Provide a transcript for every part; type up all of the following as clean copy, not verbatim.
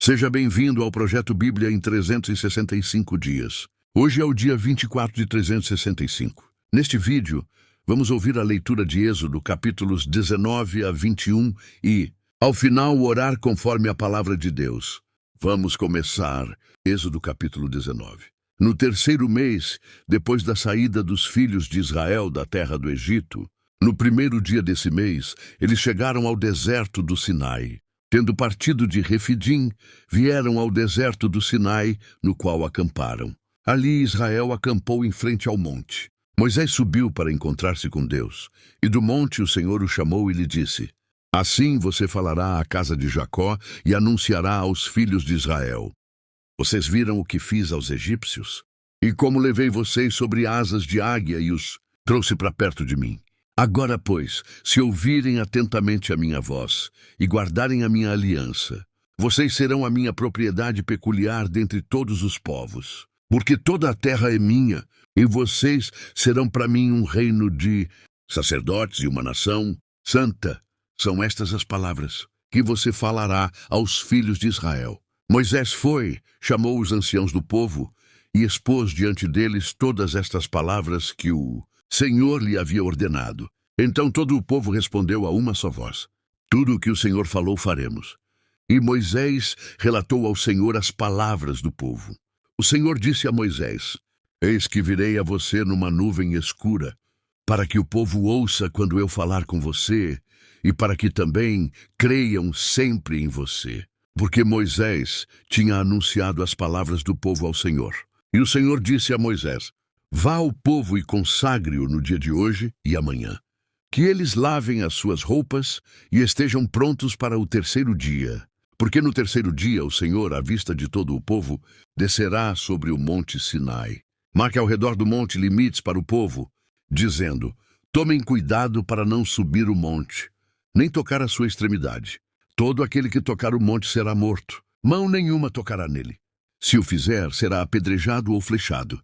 Seja bem-vindo ao Projeto Bíblia em 365 dias. Hoje é o dia 24 de 365. Neste vídeo, vamos ouvir a leitura de Êxodo, capítulos 19 a 21 e, ao final, orar conforme a palavra de Deus. Vamos começar. Êxodo, capítulo 19. No terceiro mês, depois da saída dos filhos de Israel da terra do Egito, no primeiro dia desse mês, eles chegaram ao deserto do Sinai. Tendo partido de Refidim, vieram ao deserto do Sinai, no qual acamparam. Ali Israel acampou em frente ao monte. Moisés subiu para encontrar-se com Deus, e do monte o Senhor o chamou e lhe disse: Assim você falará à casa de Jacó e anunciará aos filhos de Israel: Vocês viram o que fiz aos egípcios? E como levei vocês sobre asas de águia e os trouxe para perto de mim. Agora, pois, se ouvirem atentamente a minha voz e guardarem a minha aliança, vocês serão a minha propriedade peculiar dentre todos os povos. Porque toda a terra é minha, e vocês serão para mim um reino de sacerdotes e uma nação santa. São estas as palavras que você falará aos filhos de Israel. Moisés foi, chamou os anciãos do povo e expôs diante deles todas estas palavras que o Senhor lhe havia ordenado. Então todo o povo respondeu a uma só voz: Tudo o que o Senhor falou faremos. E Moisés relatou ao Senhor as palavras do povo. O Senhor disse a Moisés: Eis que virei a você numa nuvem escura, para que o povo ouça quando eu falar com você, e para que também creiam sempre em você. Porque Moisés tinha anunciado as palavras do povo ao Senhor. E o Senhor disse a Moisés: Vá ao povo e consagre-o no dia de hoje e amanhã. Que eles lavem as suas roupas e estejam prontos para o terceiro dia. Porque no terceiro dia o Senhor, à vista de todo o povo, descerá sobre o monte Sinai. Marque ao redor do monte limites para o povo, dizendo: Tomem cuidado para não subir o monte, nem tocar a sua extremidade. Todo aquele que tocar o monte será morto. Mão nenhuma tocará nele. Se o fizer, será apedrejado ou flechado.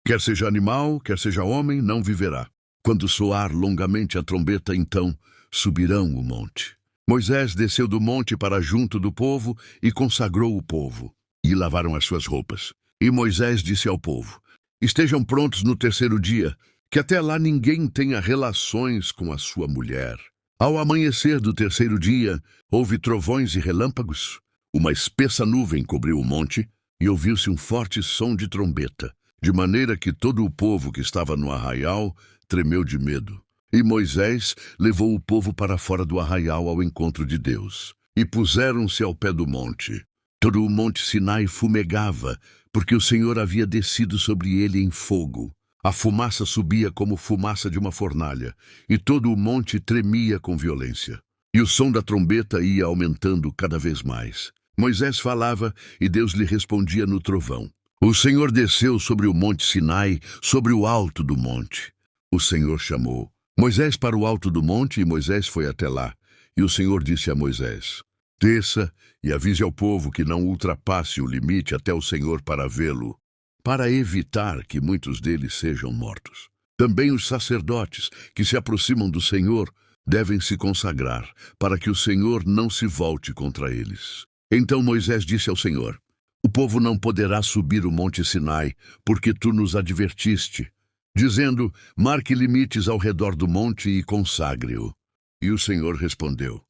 Quer seja animal, quer seja homem, não viverá. Quando soar longamente a trombeta, então subirão o monte. Moisés desceu do monte para junto do povo e consagrou o povo. E lavaram as suas roupas. E Moisés disse ao povo: Estejam prontos no terceiro dia, que até lá ninguém tenha relações com a sua mulher. Ao amanhecer do terceiro dia, houve trovões e relâmpagos. Uma espessa nuvem cobriu o monte e ouviu-se um forte som de trombeta, de maneira que todo o povo que estava no arraial tremeu de medo. E Moisés levou o povo para fora do arraial ao encontro de Deus. E puseram-se ao pé do monte. Todo o monte Sinai fumegava, porque o Senhor havia descido sobre ele em fogo. A fumaça subia como fumaça de uma fornalha, e todo o monte tremia com violência. E o som da trombeta ia aumentando cada vez mais. Moisés falava, e Deus lhe respondia no trovão. O Senhor desceu sobre o monte Sinai, sobre o alto do monte. O Senhor chamou Moisés para o alto do monte, e Moisés foi até lá. E o Senhor disse a Moisés: Desça e avise ao povo que não ultrapasse o limite até o Senhor para vê-lo, para evitar que muitos deles sejam mortos. Também os sacerdotes que se aproximam do Senhor devem se consagrar, para que o Senhor não se volte contra eles. Então Moisés disse ao Senhor: O povo não poderá subir o monte Sinai, porque tu nos advertiste, dizendo: Marque limites ao redor do monte e consagre-o. E o Senhor respondeu: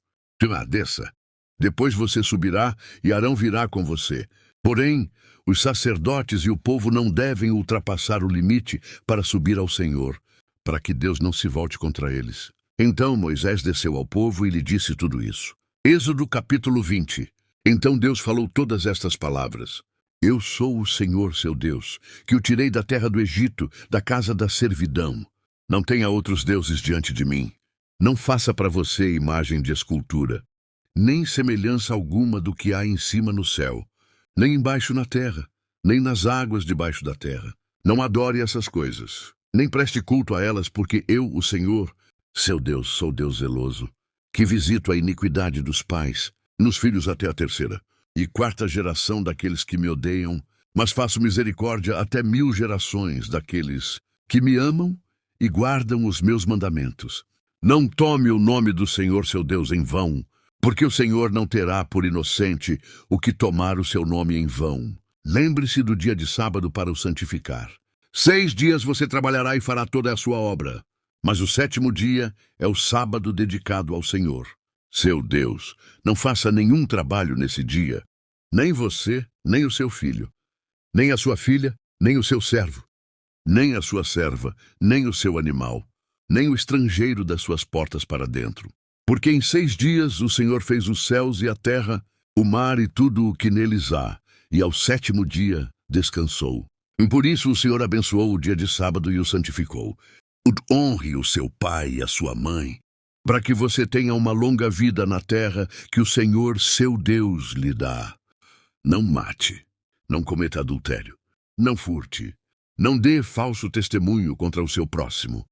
Desça. Depois você subirá e Arão virá com você. Porém, os sacerdotes e o povo não devem ultrapassar o limite para subir ao Senhor, para que Deus não se volte contra eles. Então Moisés desceu ao povo e lhe disse tudo isso. Êxodo capítulo 20. Então Deus falou todas estas palavras: Eu sou o Senhor seu Deus, que o tirei da terra do Egito, da casa da servidão. Não tenha outros deuses diante de mim. Não faça para você imagem de escultura, nem semelhança alguma do que há em cima no céu, nem embaixo na terra, nem nas águas debaixo da terra. Não adore essas coisas, nem preste culto a elas, porque eu, o Senhor, seu Deus, sou Deus zeloso, que visito a iniquidade dos pais, nos filhos até a terceira e quarta geração daqueles que me odeiam, mas faço misericórdia até 1000 gerações daqueles que me amam e guardam os meus mandamentos. Não tome o nome do Senhor seu Deus em vão, Porque o Senhor não terá por inocente o que tomar o seu nome em vão. Lembre-se do dia de sábado para o santificar. 6 dias você trabalhará e fará toda a sua obra, mas o 7º dia é o sábado dedicado ao Senhor, seu Deus. Não faça nenhum trabalho nesse dia, nem você, nem o seu filho, nem a sua filha, nem o seu servo, nem a sua serva, nem o seu animal, nem o estrangeiro das suas portas para dentro. Porque em 6 dias o Senhor fez os céus e a terra, o mar e tudo o que neles há, e ao 7º dia descansou. E por isso o Senhor abençoou o dia de sábado e o santificou. Honre o seu pai e a sua mãe, para que você tenha uma longa vida na terra que o Senhor, seu Deus, lhe dá. Não mate, não cometa adultério, não furte, não dê falso testemunho contra o seu próximo.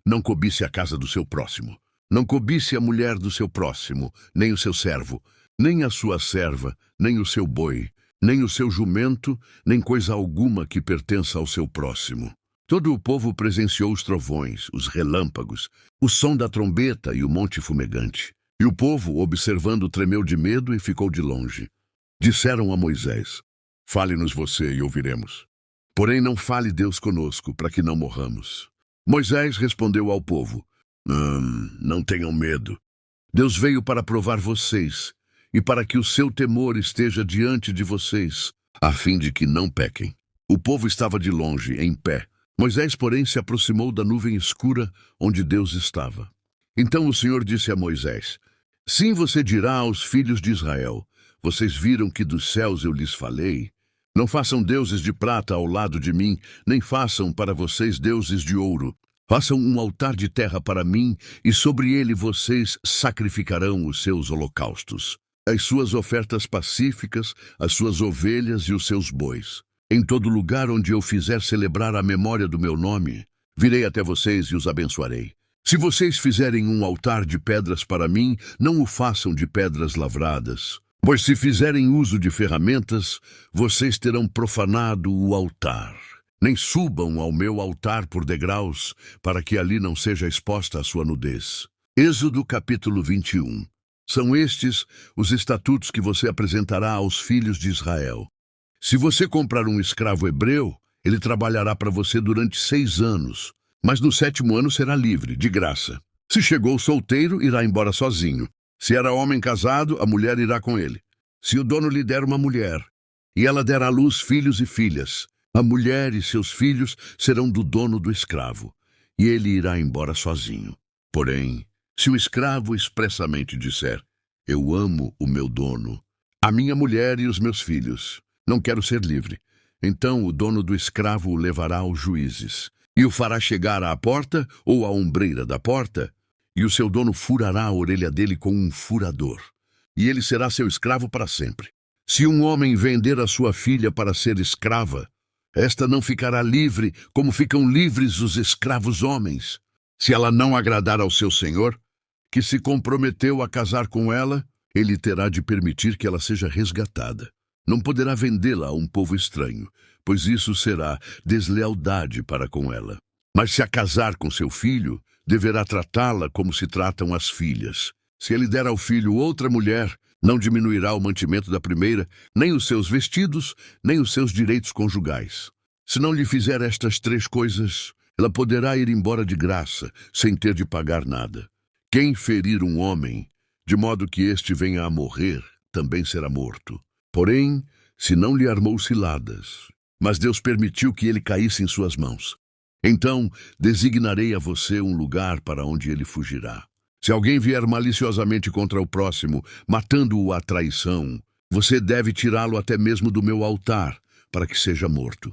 Não cobice a casa do seu próximo. Não cobice a mulher do seu próximo, nem o seu servo, nem a sua serva, nem o seu boi, nem o seu jumento, nem coisa alguma que pertença ao seu próximo. Todo o povo presenciou os trovões, os relâmpagos, o som da trombeta e o monte fumegante. E o povo, observando, tremeu de medo e ficou de longe. Disseram a Moisés: Fale-nos você e ouviremos. Porém não fale Deus conosco, para que não morramos. Moisés respondeu ao povo: Não tenham medo. Deus veio para provar vocês e para que o seu temor esteja diante de vocês, a fim de que não pequem. O povo estava de longe, em pé. Moisés, porém, se aproximou da nuvem escura onde Deus estava. Então o Senhor disse a Moisés: Sim, você dirá aos filhos de Israel: Vocês viram que dos céus eu lhes falei? Não façam deuses de prata ao lado de mim, nem façam para vocês deuses de ouro. Façam um altar de terra para mim, e sobre ele vocês sacrificarão os seus holocaustos, as suas ofertas pacíficas, as suas ovelhas e os seus bois. Em todo lugar onde eu fizer celebrar a memória do meu nome, virei até vocês e os abençoarei. Se vocês fizerem um altar de pedras para mim, não o façam de pedras lavradas, pois se fizerem uso de ferramentas, vocês terão profanado o altar. Nem subam ao meu altar por degraus, para que ali não seja exposta a sua nudez. Êxodo capítulo 21. São estes os estatutos que você apresentará aos filhos de Israel. Se você comprar um escravo hebreu, ele trabalhará para você durante 6 anos, mas no 7º ano será livre, de graça. Se chegou solteiro, irá embora sozinho. Se era homem casado, a mulher irá com ele. Se o dono lhe der uma mulher, e ela der à luz filhos e filhas, a mulher e seus filhos serão do dono do escravo, e ele irá embora sozinho. Porém, se o escravo expressamente disser: Eu amo o meu dono, a minha mulher e os meus filhos, não quero ser livre, então o dono do escravo o levará aos juízes, e o fará chegar à porta ou à ombreira da porta, e o seu dono furará a orelha dele com um furador, e ele será seu escravo para sempre. Se um homem vender a sua filha para ser escrava, esta não ficará livre como ficam livres os escravos homens. Se ela não agradar ao seu senhor, que se comprometeu a casar com ela, ele terá de permitir que ela seja resgatada. Não poderá vendê-la a um povo estranho, pois isso será deslealdade para com ela. Mas se a casar com seu filho, deverá tratá-la como se tratam as filhas. Se ele der ao filho outra mulher, não diminuirá o mantimento da primeira, nem os seus vestidos, nem os seus direitos conjugais. Se não lhe fizer estas 3 coisas, ela poderá ir embora de graça, sem ter de pagar nada. Quem ferir um homem, de modo que este venha a morrer, também será morto. Porém, se não lhe armou ciladas, mas Deus permitiu que ele caísse em suas mãos, então designarei a você um lugar para onde ele fugirá. Se alguém vier maliciosamente contra o próximo, matando-o à traição, você deve tirá-lo até mesmo do meu altar, para que seja morto.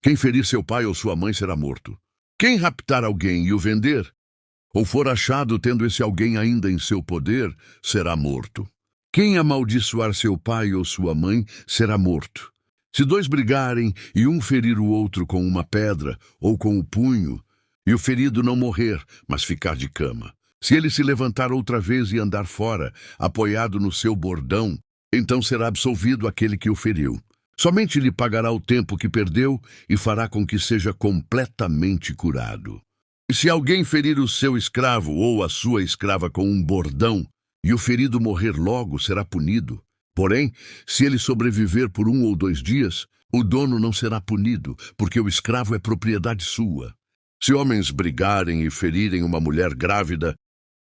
Quem ferir seu pai ou sua mãe será morto. Quem raptar alguém e o vender, ou for achado tendo esse alguém ainda em seu poder, será morto. Quem amaldiçoar seu pai ou sua mãe será morto. Se 2 brigarem e um ferir o outro com uma pedra ou com o punho, e o ferido não morrer, mas ficar de cama, se ele se levantar outra vez e andar fora, apoiado no seu bordão, então será absolvido aquele que o feriu. Somente lhe pagará o tempo que perdeu e fará com que seja completamente curado. E se alguém ferir o seu escravo ou a sua escrava com um bordão, e o ferido morrer logo, será punido. Porém, se ele sobreviver por 1 ou 2 dias, o dono não será punido, porque o escravo é propriedade sua. Se homens brigarem e ferirem uma mulher grávida,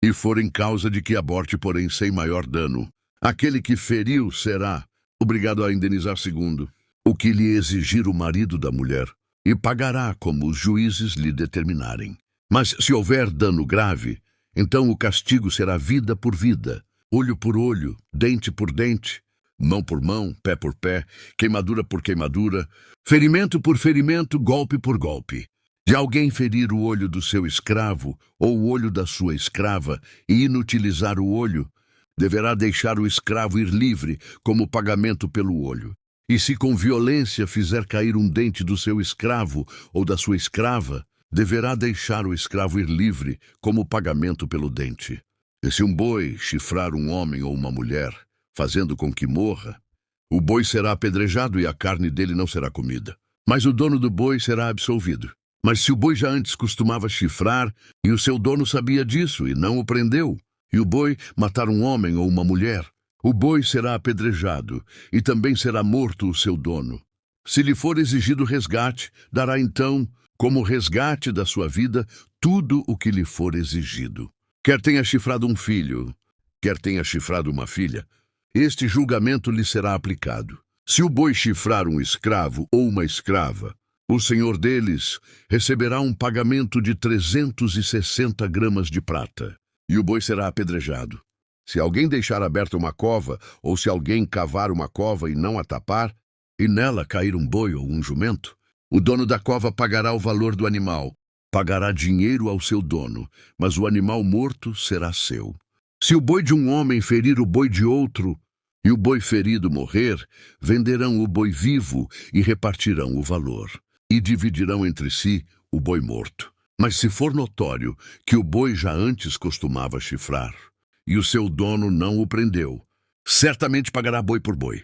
e forem causa de que aborte, porém sem maior dano, aquele que feriu será obrigado a indenizar segundo o que lhe exigir o marido da mulher, e pagará como os juízes lhe determinarem. Mas se houver dano grave, então o castigo será vida por vida, olho por olho, dente por dente, mão por mão, pé por pé, queimadura por queimadura, ferimento por ferimento, golpe por golpe. De alguém ferir o olho do seu escravo ou o olho da sua escrava e inutilizar o olho, deverá deixar o escravo ir livre como pagamento pelo olho. E se com violência fizer cair um dente do seu escravo ou da sua escrava, deverá deixar o escravo ir livre como pagamento pelo dente. E se um boi chifrar um homem ou uma mulher, fazendo com que morra, o boi será apedrejado e a carne dele não será comida. Mas o dono do boi será absolvido. Mas se o boi já antes costumava chifrar, e o seu dono sabia disso e não o prendeu, e o boi matar um homem ou uma mulher, o boi será apedrejado, e também será morto o seu dono. Se lhe for exigido resgate, dará então, como resgate da sua vida, tudo o que lhe for exigido. Quer tenha chifrado um filho, quer tenha chifrado uma filha, este julgamento lhe será aplicado. Se o boi chifrar um escravo ou uma escrava, o senhor deles receberá um pagamento de 360 gramas de prata, e o boi será apedrejado. Se alguém deixar aberta uma cova, ou se alguém cavar uma cova e não a tapar, e nela cair um boi ou um jumento, o dono da cova pagará o valor do animal, pagará dinheiro ao seu dono, mas o animal morto será seu. Se o boi de um homem ferir o boi de outro, e o boi ferido morrer, venderão o boi vivo e repartirão o valor, e dividirão entre si o boi morto. Mas se for notório que o boi já antes costumava chifrar, e o seu dono não o prendeu, certamente pagará boi por boi.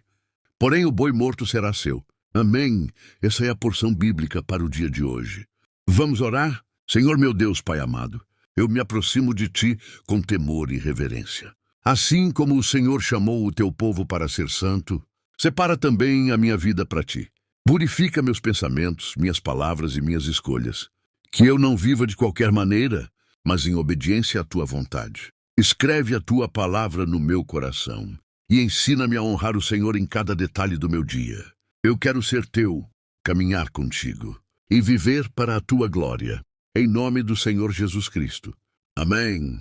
Porém o boi morto será seu. Amém. Essa é a porção bíblica para o dia de hoje. Vamos orar? Senhor meu Deus, Pai amado, eu me aproximo de Ti com temor e reverência. Assim como o Senhor chamou o Teu povo para ser santo, separa também a minha vida para Ti. Purifica meus pensamentos, minhas palavras e minhas escolhas. Que eu não viva de qualquer maneira, mas em obediência à Tua vontade. Escreve a Tua palavra no meu coração e ensina-me a honrar o Senhor em cada detalhe do meu dia. Eu quero ser Teu, caminhar contigo e viver para a Tua glória. Em nome do Senhor Jesus Cristo. Amém.